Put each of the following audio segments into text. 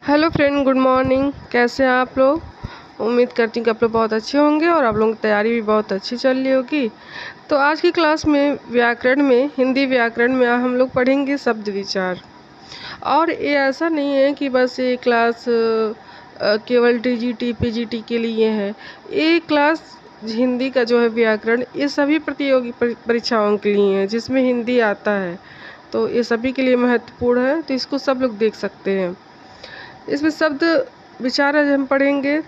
Hello friend, good morning. कैसे हैं आप लोग? उम्मीद करती हूँ कि आप लोग बहुत अच्छे होंगे और आप लोगों की तैयारी भी बहुत अच्छी चल रही होगी। तो आज की क्लास में व्याकरण में हिंदी व्याकरण में हम लोग पढ़ेंगे शब्द विचार। और ये ऐसा नहीं है कि बस ये क्लास केवल टीजीटी पीजीटी के लिए है। ये क्लास हिंदी का जो है व्याकरण, ये सभी प्रतियोगी परीक्षाओं के लिए है जिसमें हिंदी आता है। तो ये सभी के लिए महत्वपूर्ण है, तो इसको सब लोग देख सकते हैं। इसमें शब्द विचार आज हम पढ़ेंगे।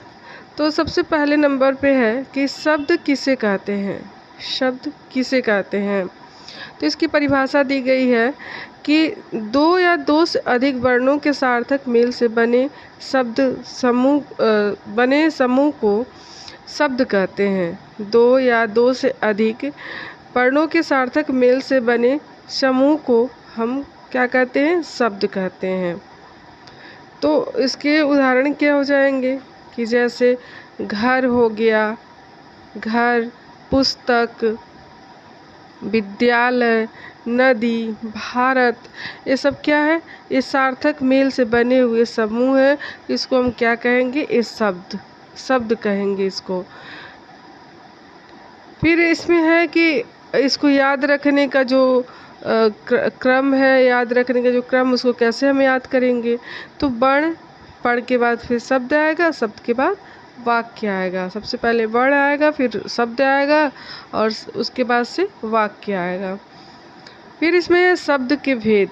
तो सबसे पहले नंबर पे है कि शब्द किसे कहते हैं। शब्द किसे कहते हैं, तो इसकी परिभाषा दी गई है कि दो या दो से अधिक वर्णों के सार्थक मेल से बने समूह को शब्द कहते हैं। दो या दो से अधिक वर्णों के सार्थक मेल से बने समूह को हम क्या कहते हैं? शब्द कहते हैं। तो इसके उदाहरण क्या हो जाएंगे कि जैसे घर हो गया, घर, पुस्तक, विद्यालय, नदी, भारत, ये सब क्या है? ये सार्थक मेल से बने हुए समूह है। इसको हम क्या कहेंगे? ये शब्द कहेंगे इसको। फिर इसमें है कि इसको याद रखने का जो क्रम है, याद रखने का जो क्रम, उसको कैसे हम याद करेंगे? तो वर्ण, पढ़ के बाद फिर शब्द आएगा, शब्द के बाद वाक्य आएगा। सबसे पहले वर्ण आएगा, फिर शब्द आएगा और उसके बाद से वाक्य आएगा। फिर इसमें शब्द के भेद।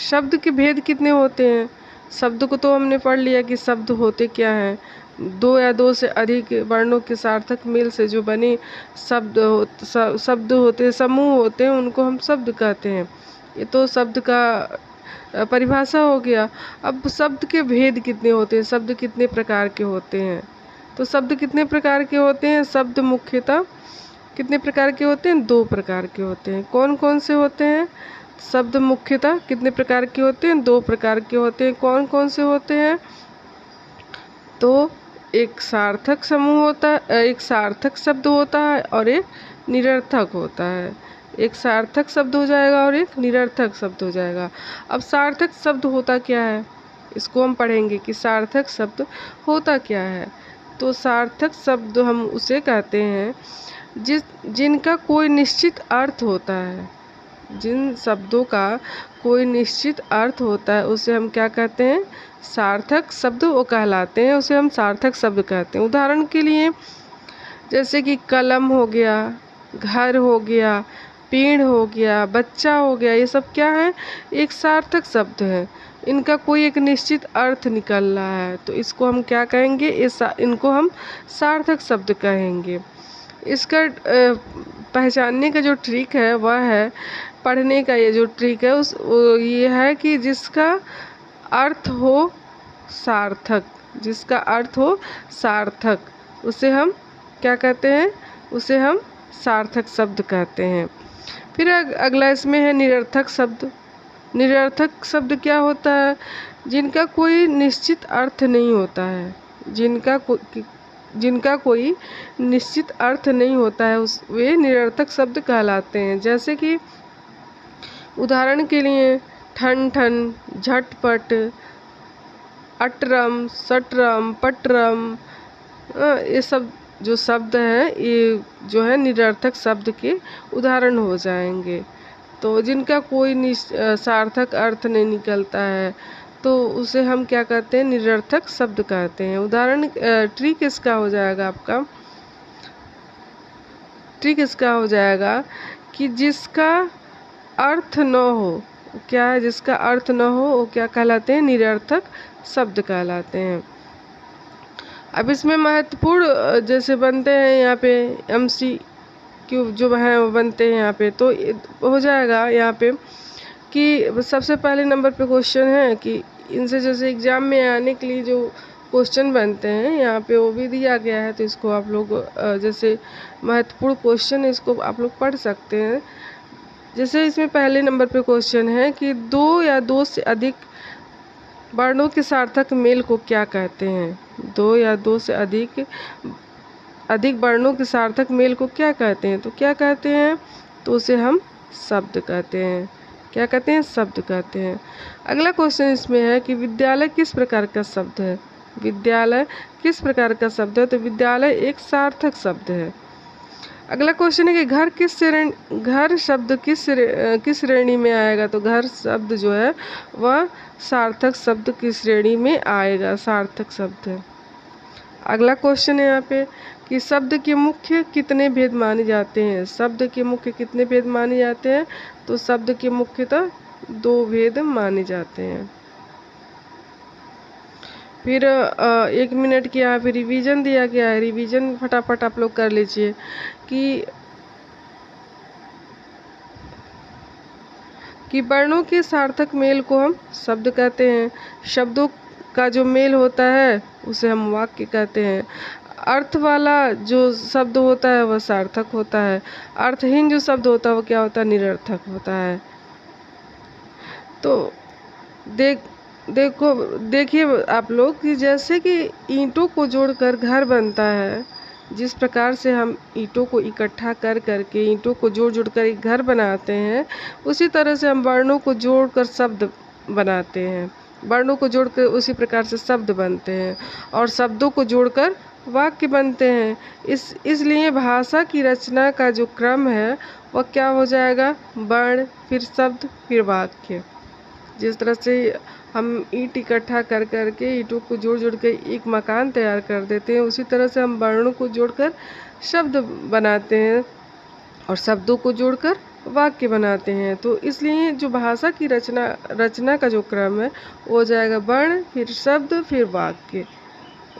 शब्द के भेद कितने होते हैं? शब्द को तो हमने पढ़ लिया कि शब्द होते क्या हैं। दो या दो से अधिक वर्णों के सार्थक मेल से जो बने शब्द होते हैं, समूह होते हैं, उनको हम शब्द कहते हैं। ये तो शब्द का परिभाषा हो गया। अब शब्द के भेद कितने होते हैं, शब्द कितने प्रकार के होते हैं? तो शब्द कितने प्रकार के होते हैं? शब्द मुख्यतः कितने प्रकार के होते हैं? दो प्रकार के होते हैं। कौन कौन से होते हैं? शब्द मुख्यतः कितने प्रकार के होते हैं? दो प्रकार के होते हैं। कौन कौन से होते हैं? तो एक सार्थक समूह होता है, एक सार्थक शब्द होता है और एक निरर्थक होता है। एक सार्थक शब्द हो जाएगा और एक निरर्थक शब्द हो जाएगा। अब सार्थक शब्द होता क्या है, इसको हम पढ़ेंगे कि सार्थक शब्द होता क्या है। तो सार्थक शब्द हम उसे कहते हैं जिनका कोई निश्चित अर्थ होता है। जिन शब्दों का कोई निश्चित अर्थ होता है उसे हम क्या कहते हैं? सार्थक शब्द वो कहलाते हैं, उसे हम सार्थक शब्द कहते हैं। उदाहरण के लिए जैसे कि कलम हो गया, घर हो गया, पेड़ हो गया, बच्चा हो गया, ये सब क्या है? एक सार्थक शब्द है। इनका कोई एक निश्चित अर्थ निकल रहा है, तो इसको हम क्या कहेंगे? इनको हम सार्थक शब्द कहेंगे। इसका पहचानने का जो ट्रिक है वह है, पढ़ने का ये जो ट्रिक है ये है कि जिसका अर्थ हो सार्थक, जिसका अर्थ हो सार्थक, उसे हम क्या कहते हैं? उसे हम सार्थक शब्द कहते हैं। फिर अगला इसमें है निरर्थक शब्द। निरर्थक शब्द क्या होता है? जिनका कोई निश्चित अर्थ नहीं होता है। जिनका कोई निश्चित अर्थ नहीं होता है वे निरर्थक शब्द कहलाते हैं। जैसे कि उदाहरण के लिए ठन ठन, झटपट, अटरम, सटरम, पटरम, ये सब जो शब्द हैं ये जो है निरर्थक शब्द के उदाहरण हो जाएंगे। तो जिनका कोई सार्थक अर्थ नहीं निकलता है तो उसे हम क्या कहते हैं? निरर्थक शब्द कहते हैं। उदाहरण ट्रिक इसका हो जाएगा आपका, ट्रिक इसका हो जाएगा कि जिसका अर्थ न हो, क्या है? जिसका अर्थ न हो वो क्या कहलाते हैं? निरर्थक शब्द कहलाते हैं। अब इसमें महत्वपूर्ण जैसे बनते हैं यहाँ पे MCQ जो है वो बनते हैं यहाँ पे, तो हो जाएगा यहाँ पे कि सबसे पहले नंबर पे क्वेश्चन है कि इनसे जैसे एग्ज़ाम में आने के लिए जो क्वेश्चन बनते हैं यहाँ पे वो भी दिया गया है। तो इसको आप लोग जैसे महत्वपूर्ण क्वेश्चन इसको आप लोग पढ़ सकते हैं। जैसे इसमें पहले नंबर पे क्वेश्चन है कि दो या दो से अधिक वर्णों के सार्थक मेल को क्या कहते हैं? दो या दो से अधिक वर्णों के सार्थक मेल को क्या कहते हैं? तो क्या कहते हैं? तो उसे हम शब्द कहते हैं। क्या कहते हैं? शब्द कहते हैं। अगला क्वेश्चन इसमें है कि विद्यालय किस प्रकार का शब्द है? विद्यालय किस प्रकार का शब्द है? तो विद्यालय एक सार्थक शब्द है। अगला क्वेश्चन है कि घर शब्द किस श्रेणी में आएगा? तो घर शब्द जो है वह सार्थक शब्द की श्रेणी में आएगा, सार्थक शब्द है। अगला क्वेश्चन है यहाँ पे कि शब्द के मुख्य कितने भेद माने जाते हैं? शब्द के मुख्य कितने भेद माने जाते हैं? तो शब्द के मुख्यतः 2 भेद माने जाते हैं। फिर 1 मिनट की यहाँ पे रिवीजन दिया गया है। रिवीजन फटाफट आप लोग कर लीजिए कि वर्णों के सार्थक मेल को हम शब्द कहते हैं। शब्दों का जो मेल होता है उसे हम वाक्य कहते हैं। अर्थ वाला जो शब्द होता है वह सार्थक होता है। अर्थहीन जो शब्द होता है वो क्या होता है? निरर्थक होता है। तो देखिए आप लोग कि जैसे कि ईंटों को जोड़कर घर बनता है, जिस प्रकार से हम ईंटों को इकट्ठा कर करके ईंटों को जोड़ कर एक घर बनाते हैं, उसी तरह से हम वर्णों को जोड़कर शब्द बनाते हैं। वर्णों को जोड़कर उसी प्रकार से शब्द बनते हैं और शब्दों को जोड़कर वाक्य बनते हैं। इसलिए भाषा की रचना का जो क्रम है वह क्या हो जाएगा? वर्ण, फिर शब्द, फिर वाक्य। जिस तरह से हम ईंट इकट्ठा कर करके ईंटों को जोड़ के एक मकान तैयार कर देते हैं, उसी तरह से हम वर्णों को जोड़कर शब्द बनाते हैं और शब्दों को जोड़कर वाक्य बनाते हैं। तो इसलिए जो भाषा की रचना का जो क्रम है वो हो जाएगा वर्ण, फिर शब्द, फिर वाक्य।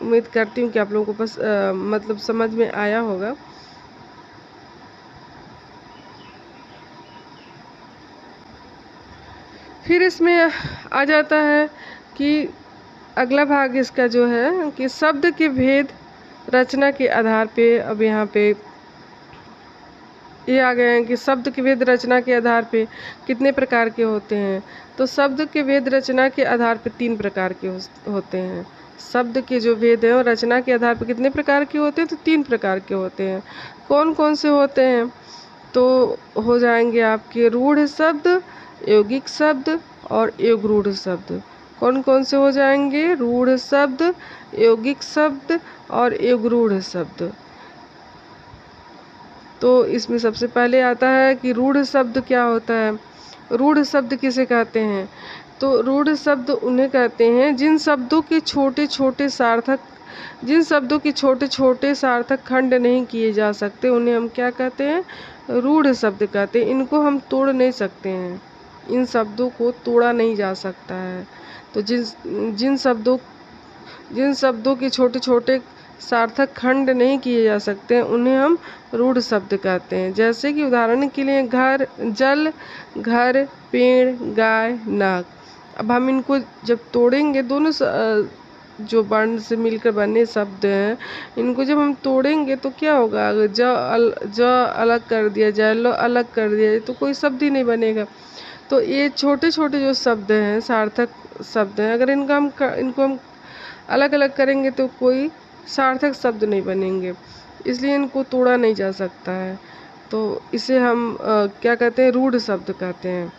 उम्मीद करती हूँ कि आप लोगों को बस मतलब समझ में आया होगा। फिर इसमें आ जाता है कि अगला भाग इसका जो है कि शब्द के भेद रचना के आधार पे। अब यहाँ पे ये आ गए हैं कि शब्द के भेद रचना के आधार पे कितने प्रकार के होते हैं? तो शब्द के भेद रचना के आधार पे 3 प्रकार के होते हैं। शब्द के जो भेद हैं वो रचना के आधार पे कितने प्रकार के होते हैं? तो 3 प्रकार के होते हैं। कौन कौन से होते हैं? तो हो जाएंगे आपके रूढ़ शब्द, यौगिक शब्द और युगरूढ़ शब्द। कौन कौन से हो जाएंगे? रूढ़ शब्द, यौगिक शब्द और युगरूढ़ शब्द। तो इसमें सबसे पहले आता है कि रूढ़ शब्द क्या होता है? रूढ़ शब्द किसे कहते हैं? तो रूढ़ शब्द उन्हें कहते हैं जिन शब्दों के छोटे छोटे सार्थक खंड नहीं किए जा सकते, उन्हें हम क्या कहते हैं? रूढ़ शब्द कहते हैं। इनको हम तोड़ नहीं सकते हैं, इन शब्दों को तोड़ा नहीं जा सकता है। तो जिन शब्दों के छोटे छोटे सार्थक खंड नहीं किए जा सकते हैं उन्हें हम रूढ़ शब्द कहते हैं। जैसे कि उदाहरण के लिए घर, जल, घर, पेड़, गाय, नाग। अब हम इनको जब तोड़ेंगे, दोनों जो वर्ण से मिलकर बने शब्द हैं, इनको जब हम तोड़ेंगे तो क्या होगा? ज अलग कर दिया जाए, ल अलग कर दिया जाए तो कोई शब्द ही नहीं बनेगा। तो ये छोटे छोटे जो शब्द हैं, सार्थक शब्द हैं, अगर इनको हम अलग अलग करेंगे तो कोई सार्थक शब्द नहीं बनेंगे, इसलिए इनको तोड़ा नहीं जा सकता है। तो इसे हम क्या कहते हैं? रूढ़ शब्द कहते हैं।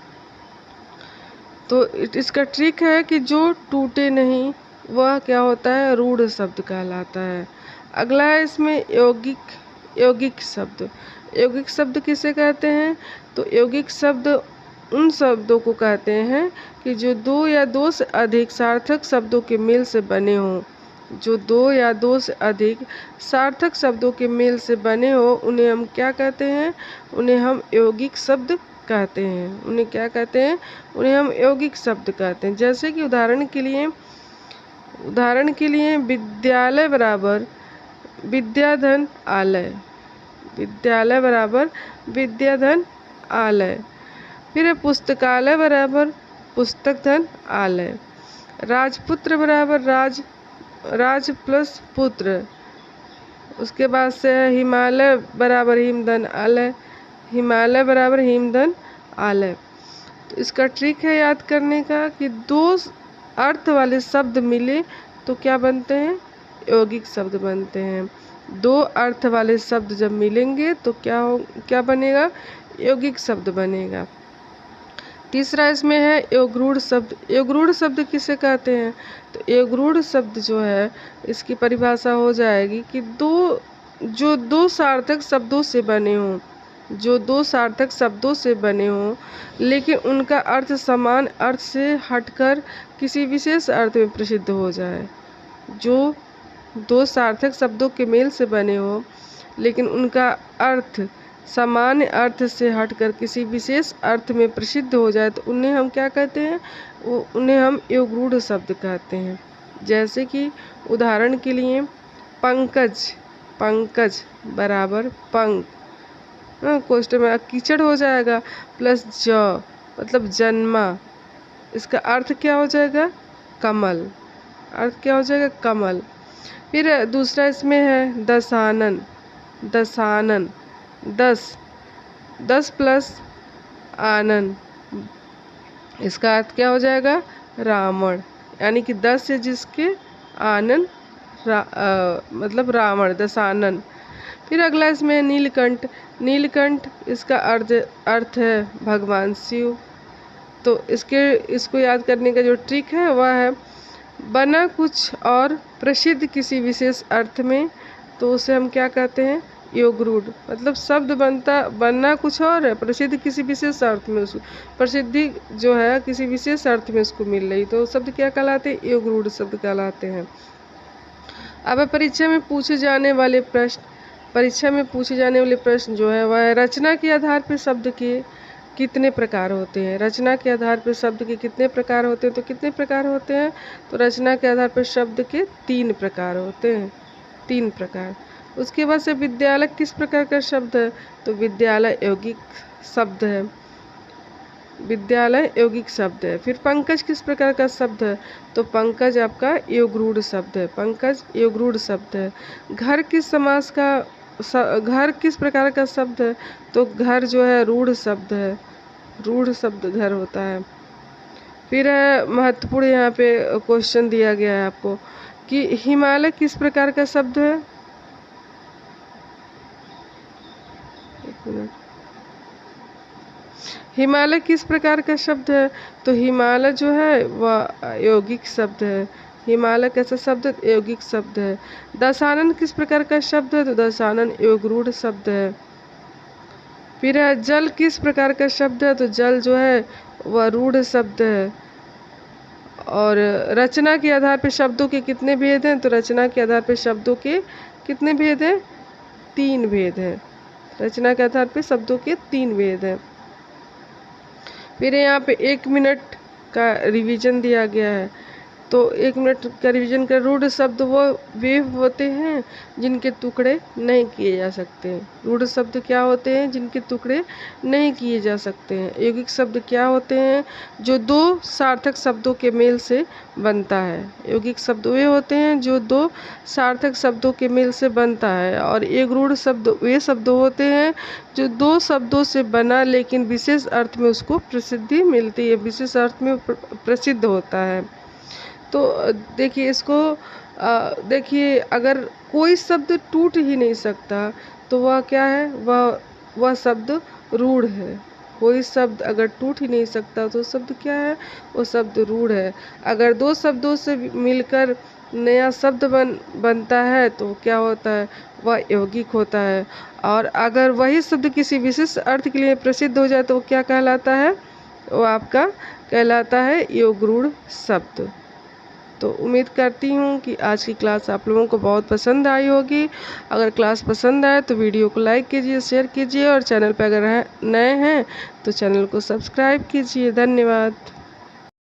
तो इसका ट्रिक है कि जो टूटे नहीं वह क्या होता है? रूढ़ शब्द कहलाता है। अगला है इसमें यौगिक शब्द। यौगिक शब्द किसे कहते हैं? तो यौगिक शब्द उन शब्दों को कहते हैं कि जो 2 या 2 से अधिक सार्थक शब्दों के मेल से बने हों। जो 2 या 2 से अधिक सार्थक शब्दों के मेल से बने हो, उन्हें हम क्या कहते हैं? उन्हें हम यौगिक शब्द कहते हैं। उन्हें क्या कहते हैं? उन्हें हम यौगिक शब्द कहते हैं। जैसे कि उदाहरण के लिए विद्यालय बराबर विद्याधन आलय। विद्यालय बराबर विद्याधन आलय। फिर है पुस्तकालय बराबर पुस्तक धन आलय। राजपुत्र बराबर राज प्लस पुत्र। उसके बाद से है हिमालय बराबर हिमधन आलय। हिमालय बराबर हिमधन आलय। तो इसका ट्रिक है याद करने का कि 2 अर्थ वाले शब्द मिले तो क्या बनते हैं? यौगिक शब्द बनते हैं। 2 अर्थ वाले शब्द जब मिलेंगे तो क्या बनेगा? यौगिक शब्द बनेगा। तीसरा इसमें है योगरूढ़ शब्द। योगरूढ़ शब्द किसे कहते हैं? तो योगरूढ़ शब्द जो है इसकी परिभाषा हो जाएगी कि दो सार्थक शब्दों से बने हों, जो दो सार्थक शब्दों से बने हों लेकिन उनका अर्थ समान अर्थ से हटकर किसी विशेष अर्थ में प्रसिद्ध हो जाए। जो दो सार्थक शब्दों के मेल से बने हों लेकिन उनका अर्थ सामान्य अर्थ से हटकर किसी विशेष अर्थ में प्रसिद्ध हो जाए तो उन्हें हम क्या कहते हैं? उन्हें हम योगरूढ़ शब्द कहते हैं। जैसे कि उदाहरण के लिए पंकज, पंकज बराबर पंख, क्वेश्चन में कीचड़ हो जाएगा, प्लस ज मतलब जन्मा, इसका अर्थ क्या हो जाएगा? कमल, अर्थ क्या हो जाएगा? कमल। फिर दूसरा इसमें है दशानन, दशानन, 10 प्लस आनन, इसका अर्थ क्या हो जाएगा? रावण, यानी कि 10 से जिसके आनन मतलब रावण, दशानन। फिर अगला इसमें नीलकंठ, नीलकंठ इसका अर्थ है भगवान शिव। तो इसको याद करने का जो ट्रिक है वह है बना कुछ और प्रसिद्ध किसी विशेष अर्थ में, तो उसे हम क्या कहते हैं? योगरूढ़। मतलब शब्द बनना कुछ और है, प्रसिद्ध किसी विशेष अर्थ में, उसको प्रसिद्धि जो है किसी विशेष अर्थ में उसको मिल रही, तो शब्द क्या कहलाते हैं? योगरूढ़ शब्द कहलाते हैं। अब परीक्षा में पूछे जाने वाले प्रश्न जो है वह रचना के आधार पर शब्द के कितने प्रकार होते हैं? रचना के आधार पर शब्द के कितने प्रकार होते हैं? तो कितने प्रकार होते हैं? तो रचना के आधार पर शब्द के 3 प्रकार होते हैं, 3 प्रकार। उसके बाद से विद्यालय किस प्रकार का शब्द है? तो विद्यालय यौगिक शब्द है, विद्यालय यौगिक शब्द है। फिर पंकज किस प्रकार का शब्द है? तो पंकज आपका योगरूढ़ शब्द है, पंकज योगरूढ़ शब्द है। घर किस प्रकार का शब्द है? तो घर जो है रूढ़ शब्द है, रूढ़ शब्द घर होता है। फिर महत्वपूर्ण यहाँ पे क्वेश्चन दिया गया है आपको कि हिमालय किस प्रकार का शब्द है? हिमालय किस प्रकार का शब्द है? तो हिमालय जो है वह यौगिक शब्द है, हिमालय कैसा शब्द है? यौगिक शब्द है। दशानन किस प्रकार का शब्द है? तो दशानन योगरूढ़ शब्द है। फिर जल किस प्रकार का शब्द है? तो जल जो है वह रूढ़ शब्द है। और रचना के आधार पर शब्दों के कितने भेद हैं? तो रचना के आधार पर शब्दों के कितने भेद हैं? 3 भेद हैं। रचना के आधार पर शब्दों के 3 भेद हैं। फिर यहाँ पे 1 मिनट का रिवीजन दिया गया है। तो 1 मिनट का रिवीजन का रूढ़ शब्द वे होते हैं जिनके टुकड़े नहीं किए जा सकते। रूढ़ शब्द क्या होते हैं? जिनके टुकड़े नहीं किए जा सकते हैं। यौगिक शब्द क्या होते हैं? जो 2 सार्थक शब्दों के मेल से बनता है। यौगिक शब्द वे होते हैं जो 2 सार्थक शब्दों के मेल से बनता है। और योगरूढ़ शब्द वे शब्द होते हैं जो 2 शब्दों से बना लेकिन विशेष अर्थ में उसको प्रसिद्धि मिलती है, विशेष अर्थ में प्रसिद्ध होता है। तो देखिए इसको देखिए अगर कोई शब्द टूट ही नहीं सकता तो वह क्या है? वह शब्द रूढ़ है। कोई शब्द अगर टूट ही नहीं सकता तो शब्द क्या है? वो शब्द रूढ़ है। अगर 2 शब्दों से मिलकर नया शब्द बनता है तो क्या होता है? वह यौगिक होता है। और अगर वही शब्द किसी विशेष अर्थ के लिए प्रसिद्ध हो जाए तो वो क्या कहलाता है? वो आपका कहलाता है योगरूढ़ शब्द। तो उम्मीद करती हूँ कि आज की क्लास आप लोगों को बहुत पसंद आई होगी। अगर क्लास पसंद आए तो वीडियो को लाइक कीजिए, शेयर कीजिए और चैनल पर अगर नए हैं तो चैनल को सब्सक्राइब कीजिए। धन्यवाद।